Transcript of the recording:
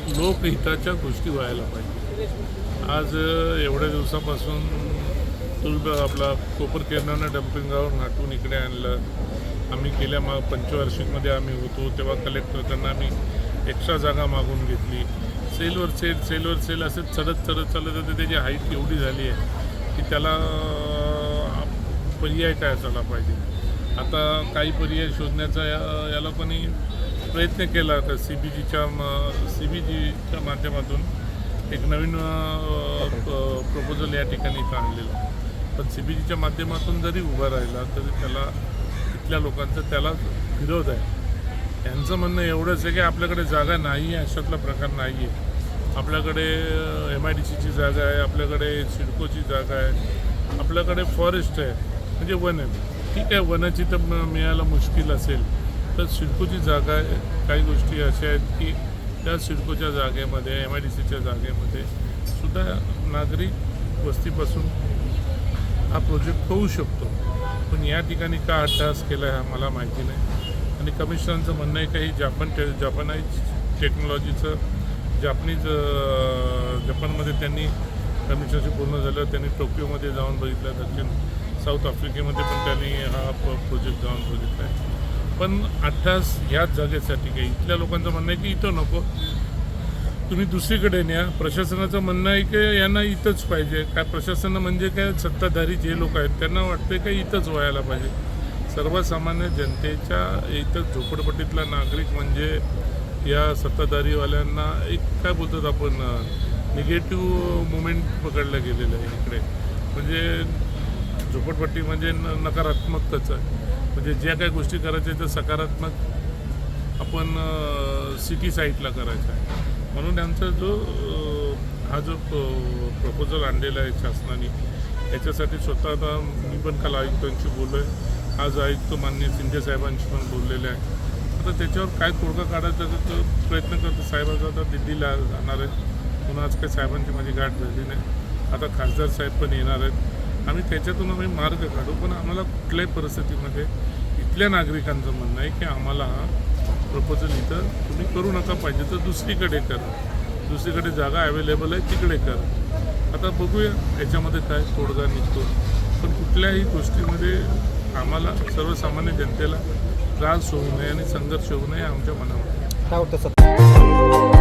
लोकहिताच्या गोष्टी व्हायला पाहिजे. आज एवढ्या दिवसापासून आपला कोपरकेरणानं डम्पिंग ग्राउंड हटवून इकडे आणलं. आम्ही गेल्या पंचवार्षिकमध्ये आम्ही होतो तेव्हा कलेक्टरकडनं आम्ही एक्स्ट्रा जागा मागून घेतली. सेलवर सेल असे चढत तर त्याची हाईट एवढी झाली आहे की त्याला पर्याय काय असायला पाहिजे. आता काही पर्याय शोधण्याचा याला कोणी प्रयत्न केला तर सी बी जीच्या माध्यमातून एक नवीन प्रपोजल या ठिकाणी इथं आणलेलं. पण सी बी जीच्या माध्यमातून जरी उभा राहिला तरी त्याला इथल्या लोकांचा त्याला विरोध आहे. यांचं म्हणणं एवढंच आहे की आपल्याकडे जागा नाही आहे, अशातला प्रकार नाही आहे. आपल्याकडे MIDCची जागा आहे, आपल्याकडे सिडकोची जागा आहे, आपल्याकडे फॉरेस्ट आहे, म्हणजे वन आहे. ठीक आहे, वनाची तर मिळायला मुश्किल असेल तर सिडकोची जागा आहे. काही गोष्टी अशा आहेत की त्या सिडकोच्या जागेमध्ये MIDCच्या जागेमध्ये सुद्धा नागरिक वस्तीपासून हा प्रोजेक्ट होऊ शकतो. पण या ठिकाणी का अट्टहास केला आहे हा मला माहिती नाही. आणि कमिशनरचं म्हणणं आहे की जपानाईज टेक्नॉलॉजीचं जपानमध्ये त्यांनी कमिशनरशी बोलणं झालं. त्यांनी टोकियोमध्ये जाऊन बघितलं, साऊथ आफ्रिकेमध्ये पण त्यांनी हा प्रोजेक्ट जाऊन बघितला आहे. पण अट्टहास ह्याच जागेसाठी काही इथल्या लोकांचं म्हणणं आहे की इथं नको, तुम्ही दुसरीकडे न्या. प्रशासनाचं म्हणणं आहे की यांना इथंच पाहिजे. काय प्रशासन म्हणजे काय सत्ताधारी जे लोक आहेत त्यांना वाटते की इथंच व्हायला पाहिजे. सर्वसामान्य जनतेच्या इथं झोपडपट्टीतला नागरिक म्हणजे या सत्ताधारीवाल्यांना एक काय बोलतात आपण निगेटिव्ह मुवमेंट पकडलं गेलेलं आहे इकडे. म्हणजे झोपडपट्टी म्हणजे नकारात्मकच आहे. म्हणजे ज्या काही गोष्टी करायच्या तर सकारात्मक आपण सिटी साईडला करायचं आहे. म्हणून यांचा हा जो प्रपोजल आणलेला आहे शासनाने याच्यासाठी स्वतः आता मी पण काल आयुक्तांशी बोललो आहे. आज आयुक्त माननीय शिंदे साहेबांशी पण बोललेले आहे. आता त्याच्यावर काय तोडगा काढायचा तो प्रयत्न करतो. साहेबांचा आता दिल्लीला जाणार आहे म्हणून आज काही साहेबांची माझी गाठ झाली नाही. आता खासदार साहेब पण येणार आहेत. आम्ही त्याच्यातून आम्ही मार्ग काढू. पण आम्हाला कुठल्याही परिस्थितीमध्ये इथल्या नागरिकांचं म्हणणं आहे की आम्हाला हा प्रपोजल इथं तुम्ही करू नका, पाहिजे तर दुसरीकडे करा. दुसरीकडे जागा अवेलेबल आहे तिकडे करा. आता बघूया याच्यामध्ये काय तोडगा निघतो. पण कुठल्याही गोष्टीमध्ये आम्हाला सर्वसामान्य जनतेला त्रास होऊ नये आणि संघर्ष होऊ नये आमच्या मनामध्ये. काय वाटतं सर?